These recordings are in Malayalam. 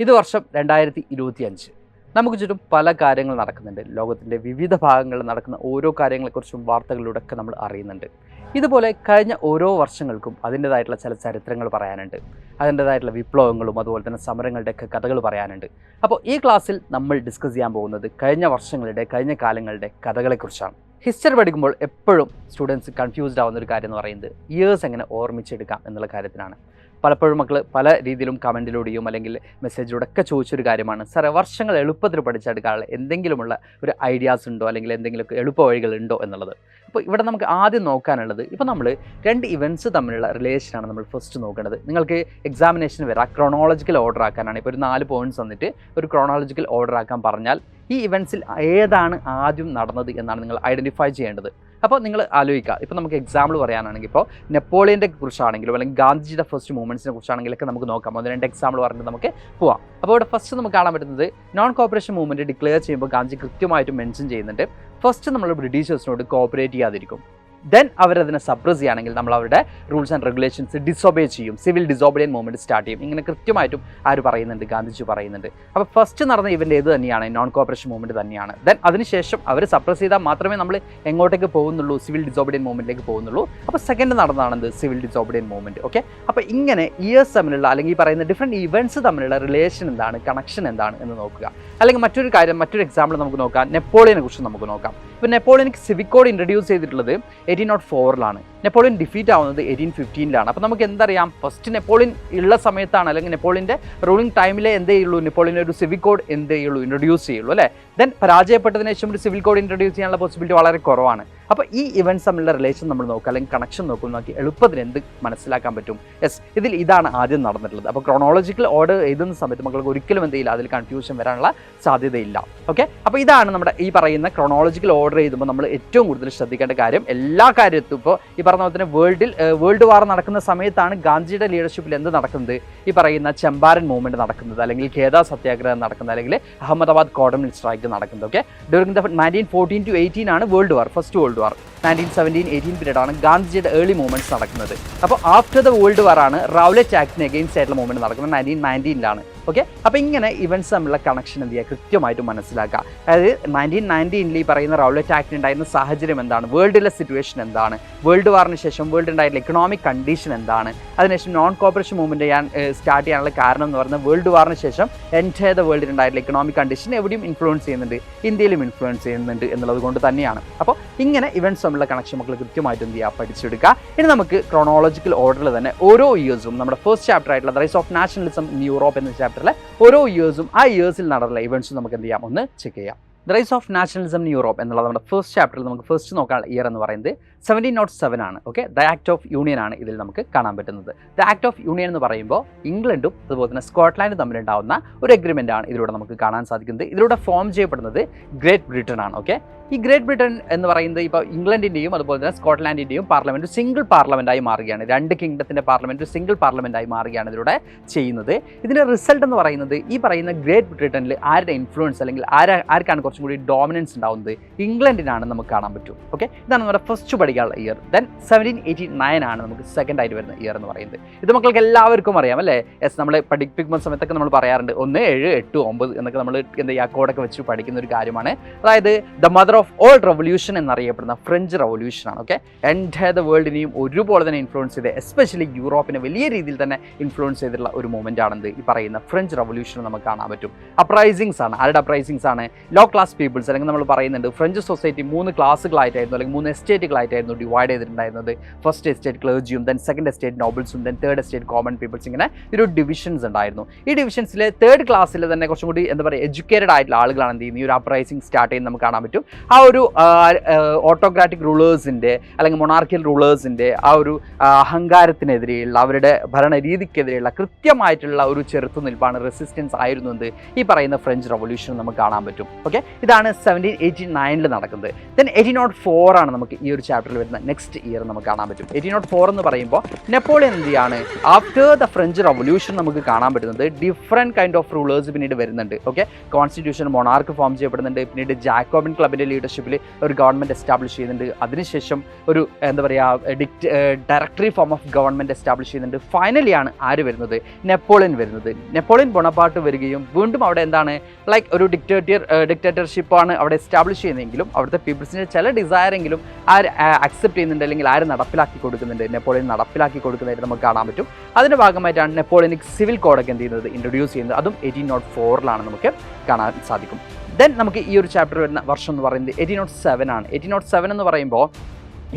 ഇത് വർഷം 2025. നമുക്ക് ചുറ്റും പല കാര്യങ്ങൾ നടക്കുന്നുണ്ട്. ലോകത്തിൻ്റെ വിവിധ ഭാഗങ്ങളിൽ നടക്കുന്ന ഓരോ കാര്യങ്ങളെക്കുറിച്ചും വാർത്തകളിലൂടെയൊക്കെ നമ്മൾ അറിയുന്നുണ്ട്. ഇതുപോലെ കഴിഞ്ഞ ഓരോ വർഷങ്ങൾക്കും അതിൻ്റേതായിട്ടുള്ള ചില ചരിത്രങ്ങൾ പറയാനുണ്ട്. അതിൻ്റേതായിട്ടുള്ള വിപ്ലവങ്ങളും അതുപോലെ തന്നെ സമരങ്ങളുടെയൊക്കെ കഥകൾ പറയാനുണ്ട്. അപ്പോൾ ഈ ക്ലാസ്സിൽ നമ്മൾ ഡിസ്കസ് ചെയ്യാൻ പോകുന്നത് കഴിഞ്ഞ വർഷങ്ങളുടെ കഴിഞ്ഞ കാലങ്ങളുടെ കഥകളെക്കുറിച്ചാണ്. ഹിസ്റ്ററി പഠിക്കുമ്പോൾ എപ്പോഴും സ്റ്റുഡൻസ് കൺഫ്യൂസ്ഡ് ആവുന്ന ഒരു കാര്യം എന്ന് പറയുന്നത് ഇയേഴ്സ് എങ്ങനെ ഓർമ്മിച്ചെടുക്കാം എന്നുള്ള കാര്യത്തിലാണ്. പലപ്പോഴും മക്കൾ പല രീതിയിലും കമൻറ്റിലൂടെയും അല്ലെങ്കിൽ മെസ്സേജിലൂടെ ഒക്കെ ചോദിച്ചൊരു കാര്യമാണ്, സാറേ വർഷങ്ങൾ എളുപ്പത്തിൽ പഠിച്ചെടുക്കാനുള്ള എന്തെങ്കിലുമുള്ള ഒരു ഐഡിയാസ് ഉണ്ടോ അല്ലെങ്കിൽ എന്തെങ്കിലുമൊക്കെ എളുപ്പ വഴികളുണ്ടോ എന്നുള്ളത്. അപ്പോൾ ഇവിടെ നമുക്ക് ആദ്യം നോക്കാനുള്ളത്, ഇപ്പോൾ നമ്മൾ രണ്ട് ഇവൻറ്റ്സ് തമ്മിലുള്ള റിലേഷനാണ് നമ്മൾ ഫസ്റ്റ് നോക്കേണ്ടത്. നിങ്ങൾക്ക് എക്സാമിനേഷന് വരാം ക്രോണോളജിക്കൽ ഓർഡർ ആക്കാനാണ്. ഇപ്പോൾ ഒരു 4 പോയിൻറ്റ്സ് തന്നിട്ട് ഒരു ക്രോണോളജിക്കൽ ഓർഡർ ആക്കാൻ പറഞ്ഞാൽ ഈ ഇവൻറ്റ്സിൽ ഏതാണ് ആദ്യം നടന്നത് എന്നാണ് നിങ്ങൾ ഐഡൻറ്റിഫൈ ചെയ്യേണ്ടത്. അപ്പോൾ നിങ്ങൾ ആലോചിക്കുക, ഇപ്പോൾ നമുക്ക് എക്സാമ്പിൾ പറയാനാണെങ്കിൽ ഇപ്പോൾ നെപ്പോളിയൻ്റെ കുറിച്ചാണെങ്കിലും അല്ലെങ്കിൽ ഗാന്ധിജിയുടെ ഫസ്റ്റ് മൂവ്മെൻറ്റ്സിനെ കുറിച്ചാണെങ്കിലൊക്കെ നമുക്ക് നോക്കാം. 1-2 എക്സാമ്പിൾ പറഞ്ഞിട്ട് നമുക്ക് പോവാം. അപ്പോൾ ഇവിടെ ഫസ്റ്റ് നമുക്ക് കാണാൻ പറ്റുന്നത് നോൺ കോപ്പറേഷൻ മൂവ്മെൻറ്റ് ഡിക്ലെയർ ചെയ്യുമ്പോൾ ഗാന്ധിജി കൃത്യമായിട്ട് മെൻഷൻ ചെയ്യുന്നുണ്ട്, ഫസ്റ്റ് നമ്മൾ ബ്രിട്ടീഷേഴ്സിനോട് കോപ്പറേറ്റ് ചെയ്യാതിരിക്കും. ദെൻ അവരതിനെ സപ്രസ് ചെയ്യുകയാണെങ്കിൽ നമ്മൾ അവരുടെ റൂൾസ് ആൻഡ് റെഗുലേഷൻസ് ഡിസോബേ ചെയ്യും, സിവിൽ ഡിസോബിഡിയൻ മൂവ്മെൻറ്റ് സ്റ്റാർട്ട് ചെയ്യും. ഇങ്ങനെ കൃത്യമായിട്ടും ആര് പറയുന്നുണ്ട്, ഗാന്ധിജി പറയുന്നുണ്ട്. അപ്പോൾ ഫസ്റ്റ് നടന്ന ഇവൻ്റ് ഏത് തന്നെയാണ്, നോൺ കോപ്പറേഷൻ മൂവ്മെൻറ്റ് തന്നെയാണ്. ദെൻ അതിനുശേഷം അവർ സപ്രസ് ചെയ്താൽ മാത്രമേ നമ്മൾ എങ്ങോട്ടേക്ക് പോകുന്നുള്ളൂ, സിവിൽ ഡിസോബിഡിയൻ മൂവ്മെൻറ്റിലേക്ക് പോകുന്നുള്ളൂ. അപ്പോൾ സെക്കൻഡ് നടന്നതാണെന്ത്, സിവിൽ ഡിസോബിഡിയൻ മൂവ്മെൻറ്റ്. ഓക്കെ, അപ്പോൾ ഇങ്ങനെ ഇയേഴ്സ് തമ്മിലുള്ള അല്ലെങ്കിൽ പറയുന്ന ഡിഫറെൻറ്റ് ഇവൻറ്റ്സ് തമ്മിലുള്ള റിലേഷൻ എന്താണ്, കണക്ഷൻ എന്താണ് എന്ന് നോക്കുക. അല്ലെങ്കിൽ മറ്റൊരു എക്സാമ്പിൾ നമുക്ക് നോക്കാം, നെപ്പോളിയനെ കുറിച്ച് നമുക്ക് നോക്കാം. ഇപ്പോൾ നെപ്പോളിയനിക്ക് സിവിക് കോഡ് ഇൻട്രൊഡ്യൂസ് ചെയ്തിട്ടുള്ളത് 1804 നെപ്പോളിയൻ ഡിഫീറ്റ് ആവുന്നത് 1815 അപ്പോൾ നമുക്ക് എന്തറിയാം, ഫസ്റ്റ് നെപ്പോളിയൻ ഉള്ള സമയത്താണ് അല്ലെങ്കിൽ നെപ്പോളിയൻ്റെ റൂളിംഗ് ടൈമിലെ എന്തേ ഉള്ളൂ, നെപ്പോളിയൻ ഒരു സിവിക് കോഡ് എന്തേ ഉള്ളൂ ഇൻട്രൊഡ്യൂസ് ചെയ്യുള്ളൂ അല്ലേ. ദെൻ പരാജയപ്പെട്ടതിന് ശേഷം ഒരു സിവിൽ കോഡ് ഇൻട്രൊഡ്യൂസ് ചെയ്യാനുള്ള പോസിബിലിറ്റി വളരെ കുറവാണ്. അപ്പോൾ ഈ ഇവൻറ്റ്സ് തമ്മിലുള്ള റിലേഷൻ നമ്മൾ നോക്കുക അല്ലെങ്കിൽ കണക്ഷൻ നോക്കി എളുപ്പത്തിൽ എന്ത് മനസ്സിലാക്കാൻ പറ്റും. യെസ്, ഇതിൽ ഇതാണ് ആദ്യം നടന്നിട്ടുള്ളത്. അപ്പോൾ ക്രോണോളജിക്കൽ ഓർഡർ എഴുതുന്ന സമയത്ത് മക്കൾക്ക് ഒരിക്കലും എന്തെയില്ല, അതിൽ കൺഫ്യൂഷൻ വരാനുള്ള സാധ്യതയില്ല. ഓക്കെ, അപ്പോൾ ഇതാണ് നമ്മുടെ ഈ പറയുന്ന ക്രോണോളജിക്കൽ ഓർഡർ എഴുതുമ്പോൾ നമ്മൾ ഏറ്റവും കൂടുതൽ ശ്രദ്ധിക്കേണ്ട കാര്യം. എല്ലാ കാര്യത്തും ഇപ്പോൾ ഈ പറഞ്ഞ പോലെ തന്നെ വേൾഡ് വാർ നടക്കുന്ന സമയത്താണ് ഗാന്ധിജിയുടെ ലീഡർഷിപ്പിൽ എന്ത് നടക്കുന്നത്, ഈ പറയുന്ന ചമ്പാരൻ മൂവ്മെൻറ്റ് നടക്കുന്നത്, അല്ലെങ്കിൽ ഖേദ സത്യാഗ്രഹം നടക്കുന്നത്, അല്ലെങ്കിൽ അഹമ്മദാബാദ് കോട്ടൺ മിൽ സ്ട്രൈക്ക് നടക്കുന്നത്. ഓക്കെ, ഡ്യൂറിംഗ് ദ 1914 to 18 ആണ് world war, first world war. 1917-18 period ആണ് ഗാന്ധിജിയുടെ ഏർലി മൂവ്മെൻറ്റ്സ് നടക്കുന്നത്. അപ്പോൾ ആഫ്റ്റർ ദ വേൾഡ് വാർ ആണ് റൗലറ്റ് ആക്ടിന് എഗെയിൻസ്റ്റ് ആയിട്ടുള്ള മൂവ്മെൻറ്റ് നടക്കുന്നത് 1919 ഓക്കെ, അപ്പോൾ ഇങ്ങനെ ഇവൻറ്റ്സ് തമ്മിലുള്ള കണക്ഷൻ എന്ത് ചെയ്യുക, കൃത്യമായിട്ട് മനസ്സിലാക്കുക. അതായത് 1919 ഈ പറയുന്ന റൗലറ്റ് ആക്ടിന് ഉണ്ടായിരുന്ന സാഹചര്യം എന്താണ്, വേൾഡിലെ സിറ്റുവേഷൻ എന്താണ്, വേൾഡ് വാറിന് ശേഷം വേൾഡ് ഉണ്ടായിട്ടുള്ള എക്കണോമിക് കണ്ടീഷൻ എന്താണ്, അതിനുശേഷം നോൺ കോപ്പറേഷൻ മൂവ്മെൻറ്റ് സ്റ്റാർട്ട് ചെയ്യാനുള്ള കാരണം എന്ന് പറയുന്നത് വേൾഡ് വാറിന് ശേഷം എൻറ്റയർ ദ വേൾഡിൽ ഉണ്ടായിട്ടുള്ള എക്കണോമിക് കണ്ടീഷൻ എവിടെയും ഇൻഫ്ലുവൻസ് ചെയ്യുന്നുണ്ട്, ഇന്ത്യയിലും ഇൻഫ്ലുവൻസ് ചെയ്യുന്നുണ്ട് എന്നുള്ളത് കൊണ്ട് തന്നെയാണ്. അപ്പോൾ ഇങ്ങനെ ഇവൻറ്റ്സ് തമ്മിലുള്ള കണക്ഷൻ മക്കൾ കൃത്യമായിട്ട് എന്ത് ചെയ്യുക, പഠിച്ചെടുക്കുക. ഇനി നമുക്ക് ക്രോണോളജിക്കൽ ഓർഡറിൽ തന്നെ ഓരോ ഇയേഴ്സും നമ്മുടെ ഫസ്റ്റ് ചാപ്റ്റർ ആയിട്ടുള്ള the rise of nationalism in Europe എന്ന ചാപ്റ്ററിലെ ഓരോ ഇയേഴ്സും ആ ഇയേഴ്സിൽ നടന്ന ഇവൻറ്റ്സും നമുക്ക് എന്ത് ചെയ്യാം, ഒന്ന് ചെക്ക് ചെയ്യാം. The rise of nationalism in Europe എന്നുള്ള നമ്മുടെ ഫസ്റ്റ് ചാപ്റ്ററിൽ നമുക്ക് ഫസ്റ്റ് നോക്കാനുള്ള ഇയർ എന്ന് പറയുന്നത് 1707 ആണ്. Okay, the act of union ആണ് ഇതിൽ നമുക്ക് കാണാൻ പറ്റുന്നത്. ദ ആക്ട് ഓഫ് യൂണിയൻ എന്ന് പറയുമ്പോൾ ഇംഗ്ലണ്ടും അതുപോലെ തന്നെ സ്കോട്ട്ലാൻഡും തമ്മിലുണ്ടാവുന്ന ഒരു എഗ്രിമെൻ്റ് ആണ് ഇതിലൂടെ നമുക്ക് കാണാൻ സാധിക്കുന്നത്. ഇതിലൂടെ ഫോം ചെയ്യപ്പെടുന്നത് ഗ്രേറ്റ് ബ്രിട്ടൻ ആണ്. ഓക്കെ, ഈ ഗ്രേറ്റ് ബ്രിട്ടൻ എന്ന് പറയുന്നത് ഇപ്പോൾ ഇംഗ്ലണ്ടിൻ്റെയും അതുപോലെ തന്നെ സ്കോട്ട്ലാൻഡിൻ്റെയും പാർലമെൻറ്റ് സിംഗിൾ പാർലമെൻറ്റായി മാറുകയാണ്. രണ്ട് കിങ്ഡത്തിൻ്റെ പാർലമെൻറ്റ് സിംഗിൾ പാർലമെൻറ്റായി മാറുകയാണ് ഇതിലൂടെ ചെയ്യുന്നത്. ഇതിൻ്റെ റിസൾട്ട് എന്ന് പറയുന്നത് ഈ പറയുന്ന ഗ്രേറ്റ് ബ്രിട്ടനിൽ ആരുടെ ഇൻഫ്ലുവൻസ് അല്ലെങ്കിൽ ആർക്കാണ് കുറച്ചും കൂടി ഡോമിനൻസ് ഉണ്ടാവുന്നത്, ഇംഗ്ലണ്ടിനാണ് നമുക്ക് കാണാൻ പറ്റും. ഓക്കെ, ഇതാണ് നമ്മുടെ ഫസ്റ്റ് പഠിക്കാനുള്ള ഇയർ. ദെൻ 1789 ആണ് നമുക്ക് സെക്കൻഡ് ആയിട്ട് വരുന്ന ഇയർ എന്ന് പറയുന്നത്. ഇത് മക്കൾക്ക് എല്ലാവർക്കും അറിയാം അല്ലേ. യെസ്, നമ്മൾ പഠിപ്പിക്കുന്ന സമയത്തൊക്കെ നമ്മൾ പറയാറുണ്ട് 1, 7, 8, 9 എന്നൊക്കെ നമ്മൾ എന്താ ചെയ്യുക, കോഡൊക്കെ വെച്ച് പഠിക്കുന്ന ഒരു കാര്യമാണ്. അതായത് the mother of all revolution എന്നറിയപ്പെടുന്ന ഫ്രഞ്ച് റവല്യൂഷനാണ്. ഓക്കെ, എൻറ്റയർ ദ വേൾഡിനെയും ഒരുപോലെ തന്നെ ഇൻഫ്ലുവൻസ് ചെയ്ത് എസ്പെഷ്യലി യൂറോപ്പിനെ വലിയ രീതിയിൽ തന്നെ ഇൻഫ്ലുവൻസ് ചെയ്തിട്ടുള്ള ഒരു മൂവ്മെൻ്റ് ആണെന്ന് ഈ പറയുന്ന ഫ്രഞ്ച് റവല്യൂഷൻ നമുക്ക് കാണാൻ പറ്റും. അപ്രൈസിങ്സ് ആണ്. ആരുടെ അപ്രൈസിങ്സ് ആണ്, ലോ ക്ലാസ് പീപ്പിൾസ് അല്ലെങ്കിൽ നമ്മൾ പറയുന്നുണ്ട് ഫ്രഞ്ച് സൊസൈറ്റി 3 ക്ലാസ്സുകളായിട്ടായിരുന്നു അല്ലെങ്കിൽ 3 എസ്റ്റേറ്റുകളായിട്ടായിരുന്നു ഡിവൈഡ് ചെയ്തിട്ടുണ്ടായിരുന്നത്. ഫസ്റ്റ് എസ്റ്റേറ്റ് ക്ലർജിയും, ദെൻ സെക്കൻഡ് എസ്റ്റേറ്റ് നോബിൾസും, then third estate common peoples, ഇങ്ങനെ ഒരു ഡിവിഷൻസ് ഉണ്ടായിരുന്നു. ഈ ഡിവിഷൻസിൽ തേർഡ് ക്ലാസ്സിൽ തന്നെ കുറച്ചും കൂടി എന്താ പറയുക എഡ്യൂക്കേറ്റഡ് ആയിട്ടുള്ള ആളുകളാണ് എന്ത് ചെയ്യുന്നത്, ഈ ഒരു അപ്രൈസിങ് സ്റ്റാർട്ട് ചെയ്യുന്നത് നമുക്ക് കാണാൻ പറ്റും. ആ ഒരു ഓട്ടോക്രാറ്റിക് റൂളേഴ്സിൻ്റെ അല്ലെങ്കിൽ മൊണാർക്കിയൽ റൂളേഴ്സിൻ്റെ ആ ഒരു അഹങ്കാരത്തിനെതിരെയുള്ള അവരുടെ ഭരണരീതിക്കെതിരെയുള്ള കൃത്യമായിട്ടുള്ള ഒരു ചെറുത്തുനിൽപ്പാണ്, റെസിസ്റ്റൻസ് ആയിരുന്നു എന്ത് ഈ പറയുന്ന ഫ്രഞ്ച് റവല്യൂഷൻ നമുക്ക് കാണാൻ പറ്റും. ഓക്കെ, ഇതാണ് 1789 നടക്കുന്നത്. ദെൻ 1804 ആണ് നമുക്ക് ഈ ഒരു ചാപ്റ്ററിൽ വരുന്ന നെക്സ്റ്റ് ഇയർ നമുക്ക് കാണാൻ പറ്റും. 1804 എന്ന് പറയുമ്പോൾ നെപ്പോളിയൻ എന്തിയാണ് ആഫ്റ്റർ ദ ഫ്രഞ്ച് റവല്യൂഷൻ നമുക്ക് കാണാൻ പറ്റുന്നത് ഡിഫറെൻറ്റ് കൈൻഡ് ഓഫ് റൂളേഴ്സ് പിന്നീട് വരുന്നുണ്ട്. ഓക്കെ, കോൺസ്റ്റിറ്റ്യൂഷൻ മൊണാർക്ക് ഫോം ചെയ്യപ്പെടുന്നുണ്ട്. പിന്നീട് ജാക്കോബിൻ ക്ലബിൻ്റെ ലീഡർഷിപ്പിൽ ഒരു ഗവൺമെൻറ് എസ്റ്റാബ്ലിഷ് ചെയ്യുന്നുണ്ട്. അതിനുശേഷം ഒരു എന്താ പറയുക directory form of government establish ചെയ്യുന്നുണ്ട്. ഫൈനലിയാണ് ആര് വരുന്നത്? നെപ്പോളിയൻ വരുന്നത്. നെപ്പോളിയൻ ബൊണപ്പാർട്ട് വരികയും വീണ്ടും അവിടെ എന്താണ് ലൈക്ക് ഒരു ഡിക്റ്റേറ്റർഷിപ്പാണ് അവിടെ എസ്റ്റാബ്ലിഷ് ചെയ്യുന്നതെങ്കിലും അവിടുത്തെ പീപ്പിൾസിൻ്റെ ചില ഡിസയറെങ്കിലും ആര് അക്സെപ്റ്റ് ചെയ്യുന്നുണ്ട് അല്ലെങ്കിൽ ആര് നടപ്പിലാക്കി കൊടുക്കുന്നുണ്ട്? നെപ്പോളിയൻ നടപ്പിലാക്കി കൊടുക്കുന്നതായിട്ട് നമുക്ക് കാണാൻ പറ്റും. അതിൻ്റെ ഭാഗമായിട്ടാണ് നെപ്പോളിയനിക് സിവിൽ കോഡൊക്കെ എന്ത് ചെയ്യുന്നത് ഇൻട്രൊഡ്യൂസ് ചെയ്യുന്നത്. അതും 1804 നമുക്ക് കാണാൻ സാധിക്കും. ദെൻ നമുക്ക് ഈ ഒരു ചാപ്റ്റർ വരുന്ന വർഷം എന്ന് പറയുന്നത് 1807 ആണ്. 1807 എന്ന് പറയുമ്പോൾ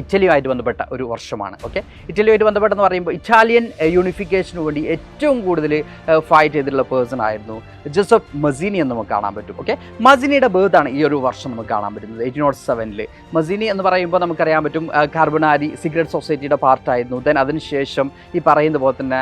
ഇറ്റലിയുമായിട്ട് ബന്ധപ്പെട്ട ഒരു വർഷമാണ്. ഓക്കെ, ഇറ്റലിയുമായിട്ട് ബന്ധപ്പെട്ടെന്ന് പറയുമ്പോൾ ഇറ്റാലിയൻ യൂണിഫിക്കേഷന് വേണ്ടി ഏറ്റവും കൂടുതൽ ഫൈറ്റ് ചെയ്തിട്ടുള്ള പേഴ്സൺ ആയിരുന്നു ജോസഫ് മസീനി എന്ന് നമുക്ക് കാണാൻ പറ്റും. ഓക്കെ, മസീനിയുടെ ബേർത്താണ് ഈ ഒരു വർഷം നമുക്ക് കാണാൻ പറ്റുന്നത് 1807. മസീനി എന്ന് പറയുമ്പോൾ നമുക്കറിയാൻ പറ്റും കാർബണാരി സീക്രട്ട് സൊസൈറ്റിയുടെ പാർട്ടായിരുന്നു. ദെൻ അതിനുശേഷം ഈ പറയുന്ന പോലെ തന്നെ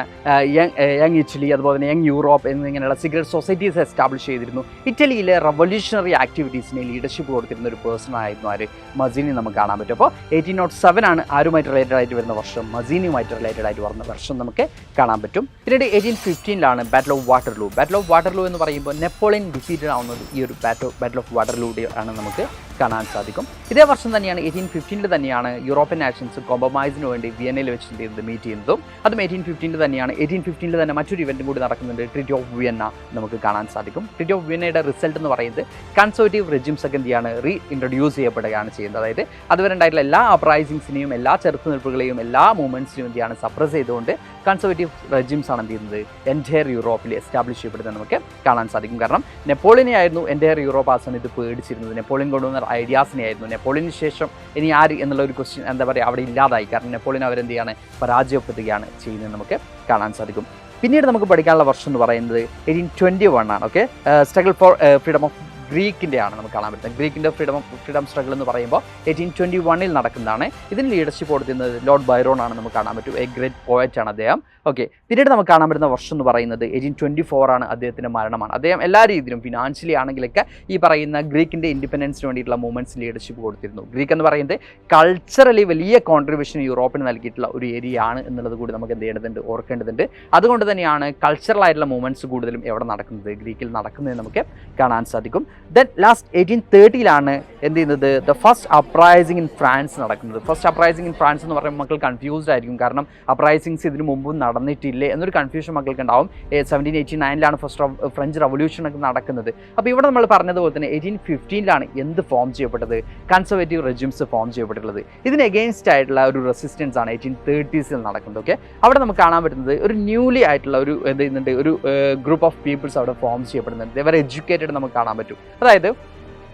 യങ് ഇറ്റലി അതുപോലെ തന്നെ യങ് യൂറോപ്പ് എന്നിങ്ങനെയുള്ള സീക്രട്ട് സൊസൈറ്റീസ് എസ്റ്റാബ്ലിഷ് ചെയ്തിരുന്നു. ഇറ്റലിയിലെ റവല്യൂഷണറി ആക്ടിവിറ്റീസിനെ ലീഡർഷിപ്പ് കൊടുത്തിരുന്ന ഒരു പേഴ്സൺ ആയിരുന്നു ആര്? മസീനി നമുക്ക് കാണാൻ പറ്റും. അപ്പോൾ 1807 ആണ് ആരുമായിട്ട് റിലേറ്റഡ് ആയിട്ട് വരുന്ന വർഷം? മസീനിയുമായിട്ട് റിലേറ്റഡ് ആയിട്ട് വരുന്ന വർഷം നമുക്ക് കാണാൻ പറ്റും. പിന്നീട് 1815 battle of Waterloo. Battle of Waterloo എന്ന് പറയുമ്പോൾ നെപ്പോളിയൻ ഡിഫീറ്റഡ് ആവുന്നത് ഈ ഒരു ബാറ്റിൽ ഓഫ് വാട്ടർലൂടെ ആണ് നമുക്ക് കാണാൻ സാധിക്കും. ഇതേ വർഷം തന്നെയാണ് 1815 തന്നെയാണ് യൂറോപ്യൻ നാഷൻസ് കോംപ്രമൈസിന് വേണ്ടി വിയന്നയിൽ വെച്ച് മീറ്റ് ചെയ്യുന്നതും. അതും 1815 തന്നെയാണ്. 1815 തന്നെ മറ്റൊരു ഇവൻറ്റും കൂടി നടക്കുന്നുണ്ട്, ട്രീറ്റി ഓഫ് വിയന്ന നമുക്ക് കാണാൻ സാധിക്കും. ട്രീറ്റി ഓഫ് വിയന്നയുടെ റിസൾട്ട് എന്ന് പറയുന്നത് കൺസർവേറ്റീവ് റെജിംസ് ഒക്കെ എന്ത് ചെയ്യാണ് ഇൻട്രൊഡ്യൂസ് ചെയ്യപ്പെടുകയാണ് ചെയ്യുന്നത്. അതായത് അതുവരെ ഉണ്ടായിട്ടുള്ള എല്ലാ അപ്രൈസിങ്സിനെയും എല്ലാ ചെറുത്തുനിൽപ്പുകളെയും എല്ലാ മൂവ്മെൻറ്റ്സിനെയും എന്ത് ചെയ്യാണ് സപ്രസ് ചെയ്തുകൊണ്ട് കൺസർവേറ്റീവ് റെജിംസ് ആണ് എന്ത് ചെയ്യുന്നത് എൻറ്റയർ യൂറോപ്പിൽ എസ്റ്റാബ്ലിഷ് ചെയ്യപ്പെടുന്നത് നമുക്ക് കാണാൻ സാധിക്കും. കാരണം നെപ്പോളിയനെ ആയിരുന്നു എൻറ്റയർ യൂറോപ്പ് ആ സമയത്ത് പേടിച്ചിരുന്നത്. നെപ്പോളിയൻ കൊണ്ടുവന്ന ഐഡിയാസിനെ ആയിരുന്നു. നെപ്പോളിയന് ശേഷം ഇനി ആര് എന്നുള്ള ഒരു ക്വസ്റ്റ്യൻ എന്താ പറയുക അവിടെ ഇല്ലാതായി. കാരണം നെപ്പോളിയൻ അവരെന്ത് ചെയ്യാണ് പരാജയപ്പെടുത്തുകയാണ് ചെയ്യുന്നത് നമുക്ക് കാണാൻ സാധിക്കും. പിന്നീട് നമുക്ക് പഠിക്കാനുള്ള വർഷം എന്ന് പറയുന്നത് 1821 ആണ്. Okay, struggle for freedom of ഗ്രീക്കിൻ്റെ ആണ് നമുക്ക് കാണാൻ പറ്റുന്നത്. ഗ്രീക്കിൻ്റെ ഫ്രീഡം സ്ട്രഗിൾ എന്ന് പറയുമ്പോൾ 1821 നടക്കുന്നതാണ്. ഇതിന് ലീഡർഷിപ്പ് കൊടുത്തിരുന്നത് ലോർഡ് ബൈറോൺ ആണ് നമുക്ക് കാണാൻ പറ്റും. എ ഗ്രേറ്റ് പോയറ്റ് ആണ് അദ്ദേഹം. ഓക്കെ, പിന്നീട് നമുക്ക് കാണാൻ പറ്റുന്ന വർഷം എന്ന് പറയുന്നത് 1824 ആണ്. അദ്ദേഹത്തിൻ്റെ മരണമാണ്. അദ്ദേഹം എല്ലാ രീതിയിലും ഫിനാൻഷ്യലി ആണെങ്കിലൊക്കെ ഈ പറയുന്ന ഗ്രീക്കിൻ്റെ ഇൻഡിപെൻഡൻസിന് വേണ്ടിയിട്ടുള്ള മൂവ്മെൻറ്റ്സ് ലീഡർഷിപ്പ് കൊടുത്തിരുന്നു. ഗ്രീക്ക് എന്ന് പറയുന്നത് കൾച്ചറലി വലിയ കോൺട്രിബ്യൂഷൻ യൂറോപ്പിന് നൽകിയിട്ടുള്ള ഒരു ഏരിയ ആണ് എന്നുള്ളത് കൂടി നമുക്ക് എന്ത് ചെയ്യേണ്ടതുണ്ട് ഓർക്കേണ്ടതുണ്ട്. അതുകൊണ്ട് തന്നെയാണ് കൾച്ചറലായിട്ടുള്ള മൂവ്മെൻറ്റ്സ് കൂടുതലും എവിടെ നടക്കുന്നത്? ഗ്രീക്കിൽ നടക്കുന്നത് നമുക്ക് കാണാൻ സാധിക്കും. ദെൻ ലാസ്റ്റ് 1830 എന്ത് ചെയ്യുന്നത് the first uprising in France നടക്കുന്നത്. ഫസ്റ്റ് അപ്രൈസിംഗ് ഇൻ ഫ്രാൻസ് എന്ന് പറയുമ്പോൾ മക്കൾ കൺഫ്യൂസ്ഡ് ആയിരിക്കും. കാരണം അപ്രൈസിങ്സ് ഇതിന് മുമ്പും നടന്നിട്ടില്ലേ എന്നൊരു കൺഫ്യൂഷൻ മക്കൾക്ക് ഉണ്ടാവും. 1789 ഫസ്റ്റ് ഫ്രഞ്ച് റവല്യൂഷൻ ഒക്കെ നടക്കുന്നത്. അപ്പോൾ ഇവിടെ നമ്മൾ പറഞ്ഞതുപോലെ തന്നെ 1815 എന്ത് ഫോം ചെയ്യപ്പെട്ടത്? കൺസർവേറ്റീവ് റെജിംസ് ഫോം ചെയ്യപ്പെട്ടിട്ടുള്ളത്. ഇതിന് എഗെയിൻസ്റ്റ് ആയിട്ടുള്ള ഒരു റെസിസ്റ്റൻസ് ആണ് 1830s നടക്കുന്നത്. ഓക്കെ, അവിടെ നമുക്ക് കാണാൻ പറ്റുന്നത് ഒരു ന്യൂലി ആയിട്ടുള്ള ഒരു എന്ത് ചെയ്യുന്നുണ്ട് ഒരു ഗ്രൂപ്പ് ഓഫ് പീപ്പിൾസ് അവിടെ ഫോം ചെയ്യപ്പെടുന്നുണ്ട്. ദേ വർ എഡ്യൂക്കേറ്റഡ് നമുക്ക് കാണാൻ പറ്റും. അതായത്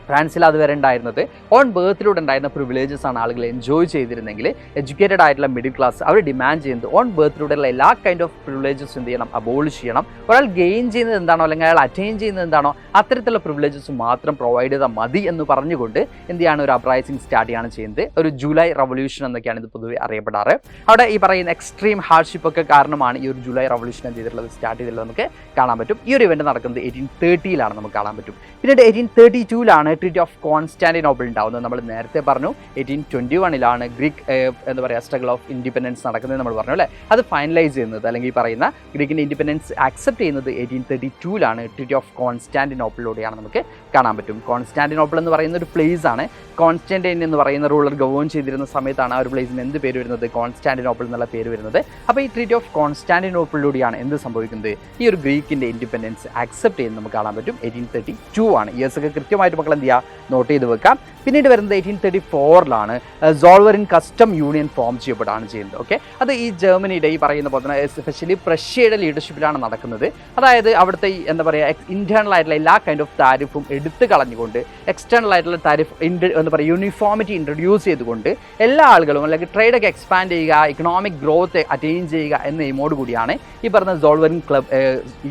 ഫ്രാൻസിൽ അതുവരെ ഉണ്ടായിരുന്നത് ഓൺ ബേർത്തിലൂടെ ഉണ്ടായിരുന്ന പ്രിവിലേജസ് ആണ് ആളുകൾ എൻജോയ് ചെയ്തിരുന്നെങ്കിൽ എഡ്യൂക്കേറ്റഡ് ആയിട്ടുള്ള മിഡിൽ ക്ലാസ് അവർ ഡിമാൻഡ് ചെയ്യുന്നത് ഓൺ ബേർത്തിലൂടെയുള്ള എല്ലാ കൈൻഡ് ഓഫ് പ്രിവിലേജസ് എന്ത് ചെയ്യണം? അബോളിഷ് ചെയ്യണം. ഒരാൾ ഗെയിൻ ചെയ്യുന്നത് എന്താണോ അല്ലെങ്കിൽ അയാൾ അറ്റൈൻ ചെയ്യുന്നത് എന്താണോ അത്തരത്തിലുള്ള പ്രിവിലേജസ് മാത്രം പ്രൊവൈഡ് ചെയ്താൽ മതി എന്ന് പറഞ്ഞുകൊണ്ട് എന്ത് ചെയ്യാണ് ഒരു അപ്രൈസിംഗ് സ്റ്റാർട്ട് ചെയ്യാണ് ചെയ്യുന്നത്. ഒരു ജൂലൈ റവല്യൂഷൻ എന്നൊക്കെയാണ് ഇത് പൊതുവെ അറിയപ്പെടാറ്. അവിടെ ഈ പറയുന്ന എക്സ്ട്രീം ഹാർഡ്ഷിപ്പ് ഒക്കെ കാരണമാണ് ഈ ഒരു ജൂലൈ റവല്യൂഷൻ എന്ത് ചെയ്തിട്ടുള്ളത് സ്റ്റാർട്ട് ചെയ്തിട്ടുള്ളത് നമുക്ക് കാണാൻ പറ്റും. ഈ ഒരു ഇവന്റ് നടക്കുന്നത് 1830 നമുക്ക് കാണാൻ പറ്റും. പിന്നീട് 1832 ട്രീറ്റി ഓഫ് കോൺസ്റ്റാന്റിനോപ്പിൾ ഉണ്ടാവുന്നത്. നമ്മൾ നേരത്തെ പറഞ്ഞു 1821 ഗ്രീക്ക് എന്താ പറയുക സ്ട്രഗിൾ ഓഫ് ഇൻഡിപെൻഡൻസ് നടക്കുന്നത് നമ്മൾ പറഞ്ഞു അല്ലേ. അത് ഫൈനലൈസ് ചെയ്യുന്നത് അല്ലെങ്കിൽ പറയുന്ന ഗ്രീക്കിൻ്റെ ഇൻഡിപെൻഡൻസ് ആക്സെപ്റ്റ് ചെയ്യുന്നത് 1832 ട്രീറ്റി ഓഫ് കോൺസ്റ്റാന്റിനോപ്പിളിലൂടെയാണ് നമുക്ക് കാണാൻ പറ്റും. കോൺസ്റ്റാന്റിനോപ്പിൾ എന്ന് പറയുന്ന ഒരു പ്ലേസ് ആണ്. കോൺസ്റ്റന്റൈൻ എന്ന് പറയുന്ന റൂളർ ഗവേൺ ചെയ്തിരുന്ന സമയത്താണ് ആ ഒരു പ്ലേസിന് എന്ത് പേര് വരുന്നത്? കോൺസ്റ്റാന്റിനോപ്പിൾ എന്നുള്ള പേര് വരുന്നത്. അപ്പോൾ ഈ ട്രീറ്റി ഓഫ് കോൺസ്റ്റാന്റിനോപ്പിളിലൂടെയാണ് എന്ത് സംഭവിക്കുന്നത്? ഈ ഒരു ഗ്രീക്കിൻ്റെ ഇൻഡിപെൻഡൻസ് ആക്സെപ്റ്റ് ചെയ്യുന്നത് നമുക്ക് കാണാൻ പറ്റും. 1832 ഇയേഴ്സ് ഒക്കെ കൃത്യമായിട്ട് മക്കൾ എന്ത് ചെയ്യുക നോട്ട് ചെയ്ത് വെക്കാം. പിന്നീട് വരുന്നത് 1834 സോൾവറിൻ കസ്റ്റം യൂണിയൻ ഫോം ചെയ്യപ്പെടുകയാണ് ചെയ്യുന്നത്. ഓക്കെ, അത് ഈ ജർമ്മനിയുടെ ഈ പറയുന്ന പോലെ തന്നെ എസ്പെഷ്യലി പ്രഷ്യയുടെ ലീഡർഷിപ്പിലാണ് നടക്കുന്നത്. അതായത് അവിടുത്തെ ഈ എന്താ പറയുക ഇന്റേണൽ ആയിട്ടുള്ള എല്ലാ കൈൻഡ് ഓഫ് താരിഫും എടുത്തു കളഞ്ഞുകൊണ്ട് എക്സ്റ്റേണൽ ആയിട്ടുള്ള താരിഫ് എന്താ പറയുക യൂണിഫോമിറ്റി ഇൻട്രൊഡ്യൂസ് ചെയ്തുകൊണ്ട് എല്ലാ ആളുകളും അല്ലെങ്കിൽ ട്രേഡൊക്കെ എക്സ്പാൻഡ് ചെയ്യുക, ഇക്കണോമിക് ഗ്രോത്ത് അറ്റൈൻ ചെയ്യുക എന്ന എയിമോട് കൂടിയാണ് ഈ പറഞ്ഞ സോൾവറിൻ ക്ലബ്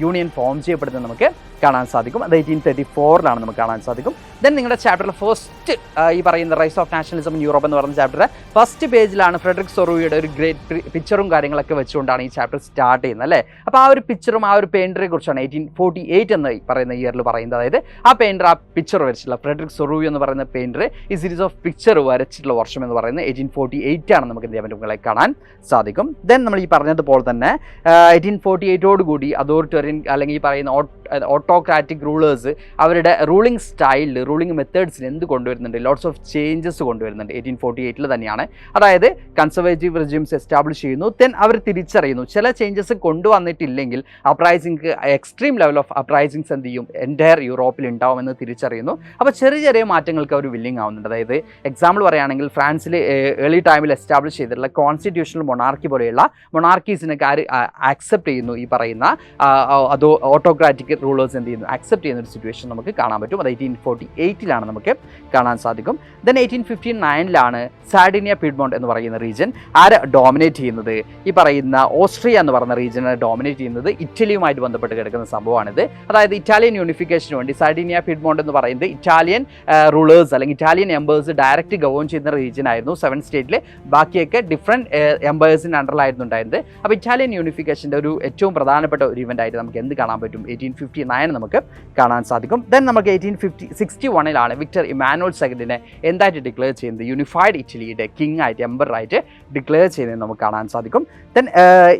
യൂണിയൻ ഫോം ചെയ്യപ്പെടുന്നത് നമുക്ക് കാണാൻ സാധിക്കും. അത് 1834 നമുക്ക് കാണാൻ സാധിക്കും. ദെൻ നിങ്ങളുടെ ചാപ്റ്ററിൽ ഫസ്റ്റ് ഈ പറയുന്ന rise of nationalism in Europe എന്ന് പറയുന്ന ചാപ്റ്റർ ഫസ്റ്റ് പേജിലാണ് ഫ്രെഡറിക് സൊറൂയുടെ ഒരു ഗ്രേറ്റ് പിക്ചറും കാര്യങ്ങളൊക്കെ വെച്ചുകൊണ്ടാണ് ഈ ചാപ്റ്റർ സ്റ്റാർട്ട് ചെയ്യുന്നത് അല്ലേ. അപ്പോൾ ആ ഒരു പിക്ചറും ആ ഒരു പെയിൻറ്ററെ കുറിച്ചാണ് 1848 എന്ന് പറയുന്ന ഇയറിൽ പറയുന്നത്. അതായത് ആ പെയിൻറ്റർ ആ പിക്ചർ വരച്ചിട്ടുള്ള ഫ്രെഡറിക് സൊറൂ എന്ന് പറയുന്ന പെയിൻറ്റർ ഈ സീരീസ് ഓഫ് പിക്ചർ വരച്ചിട്ടുള്ള വർഷം എന്ന് പറയുന്നത് 1848 ആണ് നമുക്ക് എന്ത് ചെയ്യാൻ പറ്റും, കാണാൻ സാധിക്കും. ദെൻ നമ്മൾ ഈ പറഞ്ഞതുപോലെ തന്നെ 1848 കൂടി അതോറിറ്റേറിയൻ അല്ലെങ്കിൽ ഈ പറയുന്ന ഓട്ടോക്രാറ്റിക് റൂളേഴ്സ് അവരുടെ റൂളിംഗ് സ്റ്റൈലിൽ റൂളിംഗ് മെത്തേഡ്സിൽ എന്ത് കൊണ്ടുവരുന്നുണ്ട്, ലോട്ട്സ് ഓഫ് ചേഞ്ചസ് കൊണ്ടുവരുന്നുണ്ട് 1848 തന്നെയാണ്. അതായത് കൺസർവേറ്റീവ് റെജിംസ് എസ്റ്റാബ്ലിഷ് ചെയ്യുന്നു. ദെൻ അവർ തിരിച്ചറിയുന്നു ചില ചേഞ്ചസ് കൊണ്ടുവന്നിട്ടില്ലെങ്കിൽ uprising extreme level of uprisings എന്ത് ചെയ്യും, എൻറ്റയർ യൂറോപ്പിൽ ഉണ്ടാവുമെന്ന് തിരിച്ചറിയുന്നു. അപ്പോൾ ചെറിയ ചെറിയ മാറ്റങ്ങൾക്ക് അവർ വില്ലിങ് ആവുന്നുണ്ട്. അതായത് എക്സാമ്പിൾ പറയുകയാണെങ്കിൽ ഫ്രാൻസിൽ ഏർലി ടൈമിൽ എസ്റ്റാബ്ലിഷ് ചെയ്തിട്ടുള്ള കോൺസ്റ്റിറ്റ്യൂഷണൽ മൊണാർക്കി പോലെയുള്ള മൊണാർക്കീസിനൊക്കെ ആക്സെപ്റ്റ് ചെയ്യുന്നു. ഈ പറയുന്ന അതോ ഓട്ടോക്രാറ്റിക് റൂളേഴ്സ് എന്ത് ചെയ്യുന്നു, ആക്സെപ്റ്റ് ചെയ്യുന്ന ഒരു സിറ്റുവേഷൻ നമുക്ക് കാണാൻ പറ്റും. അത് 1848 നമുക്ക് കാണാൻ സാധിക്കും. ദെൻ 1859 സാർഡിനിയ പിഡ്മോണ്ട് എന്ന് പറയുന്ന റീജിയൻ ആരെ ഡോമിനേറ്റ് ചെയ്യുന്നത്, ഈ പറയുന്ന ഓസ്ട്രിയ എന്ന് പറയുന്ന റീജിയനെ ഡോമിനേറ്റ് ചെയ്യുന്നത് ഇറ്റലിയുമായിട്ട് ബന്ധപ്പെട്ട് കിടക്കുന്ന സംഭവമാണിത്. അതായത് ഇറ്റാലിയൻ യൂണിഫിക്കേഷന് വേണ്ടി സാർഡിനിയ പിഡ്മോണ്ട് എന്ന് പറയുന്നത് ഇറ്റാലിയൻ റൂളേഴ്സ് അല്ലെങ്കിൽ ഇറ്റാലിയൻ എംപേഴ്സ് ഡയറക്റ്റ് ഗവേൺ ചെയ്യുന്ന റീജിയൻ ആയിരുന്നു 7 സ്റ്റേറ്റിൽ. ബാക്കിയൊക്കെ ഡിഫറെൻറ്റ് എംപേഴ്സിൻ്റെ അണ്ടറിലായിരുന്നു ഉണ്ടായിരുന്നത്. അപ്പോൾ ഇറ്റാലിയൻ യൂണിഫിക്കേഷൻ്റെ ഒരു ഏറ്റവും പ്രധാനപ്പെട്ട ഒരു ഇവൻ്റ് ആയിട്ട് നമുക്ക് എന്ത് കാണാൻ പറ്റും, 1859 നമുക്ക് കാണാൻ സാധിക്കും. ദെൻ നമുക്ക് 1861 വിക്ടർ ഇമാനുവൽ സെക്കൻഡിനെ എന്തായിട്ട് ഡിക്ലെയർ ചെയ്യുന്നത്, യൂണിഫൈഡ് ഇറ്റലിയുടെ കിങ് ആയിട്ട് എംപറായിട്ട് ഡിക്ലെയർ ചെയ്യുന്നത് നമുക്ക് കാണാൻ സാധിക്കും. ദെൻ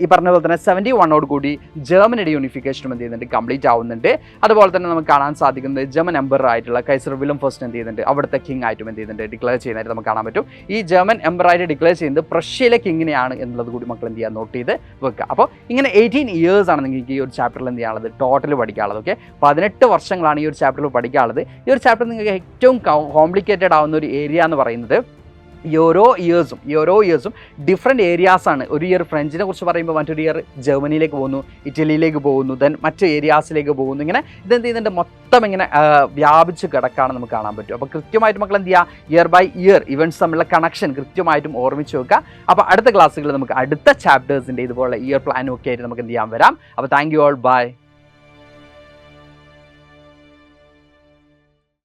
ഈ പറഞ്ഞ പോലെ തന്നെ 71 കൂടി ജർമ്മനിയുടെ യൂണിഫിക്കേഷനും എന്ത് ചെയ്യുന്നുണ്ട്, കംപ്ലീറ്റ് ആവുന്നുണ്ട്. അതുപോലെ തന്നെ നമുക്ക് കാണാൻ സാധിക്കുന്നത് ജർമ്മൻ എംപറർ ആയിട്ടുള്ള കൈസർ വില്യം ഫസ്റ്റ് എന്ത് ചെയ്യുന്നുണ്ട്, അവിടുത്തെ കിങ് ആയിട്ടും എന്ത് ചെയ്യുന്നുണ്ട്, ഡിക്ലെയർ ചെയ്യുന്നതായിട്ട് നമുക്ക് കാണാൻ പറ്റും. ഈ ജർമ്മൻ എംപറായിട്ട് ഡിക്ലെയർ ചെയ്യുന്നത് പ്രഷ്യയിലെ കിങ്ങിനെയാണ് എന്നുള്ളത് കൂടി മക്കൾ എന്ത് ചെയ്യാൻ നോട്ട് ചെയ്ത് വെക്കുക. അപ്പോൾ ഇങ്ങനെ 18 ഇയേഴ്സ് ആണ് നിങ്ങൾക്ക് ഈ ഒരു ചാപ്റ്ററിൽ എന്ത് ചെയ്യാനുള്ളത്, ടോട്ടൽ പഠിക്കാനുള്ളത്. ഓക്കെ, 18 വർഷങ്ങളാണ് ഈ ഒരു ചാപ്റ്ററിൽ പഠിക്കാനുള്ളത്. ഈ ഒരു ചാപ്റ്റർ നിങ്ങൾക്ക് ഏറ്റവും കോംപ്ലിക്കേറ്റഡ് ആവുന്ന ഒരു ഏരിയ എന്ന് പറയുന്നത് ഈ ഓരോ ഇയേഴ്സും ഡിഫറെൻറ്റ് ഏരിയാസാണ്. ഒരു ഇയർ ഫ്രഞ്ചിനെ കുറിച്ച് പറയുമ്പോൾ മറ്റൊരു ഇയർ ജർമ്മനിയിലേക്ക് പോകുന്നു, ഇറ്റലിയിലേക്ക് പോകുന്നു, ദെൻ മറ്റ് ഏരിയാസിലേക്ക് പോകുന്നു. ഇങ്ങനെ ഇതെന്ത് ചെയ്യുന്നുണ്ട്, മൊത്തം ഇങ്ങനെ വ്യാപിച്ച് കിടക്കാണ് നമുക്ക് കാണാൻ പറ്റും. അപ്പോൾ കൃത്യമായിട്ട് മക്കൾ എന്ത് ചെയ്യുക, ഇയർ ബൈ ഇയർ ഇവൻറ്റ്സ് തമ്മിലുള്ള കണക്ഷൻ കൃത്യമായിട്ടും ഓർമ്മിച്ച് വെക്കുക. അപ്പോൾ അടുത്ത ക്ലാസ്സുകളിൽ നമുക്ക് അടുത്ത ചാപ്റ്റേഴ്സിൻ്റെ ഇതുപോലെ ഇയർ പ്ലാനും ഒക്കെ ആയിട്ട് നമുക്ക് എന്ത് ചെയ്യാൻ വരാം. അപ്പോൾ താങ്ക് യു ഓൾ, ബൈ.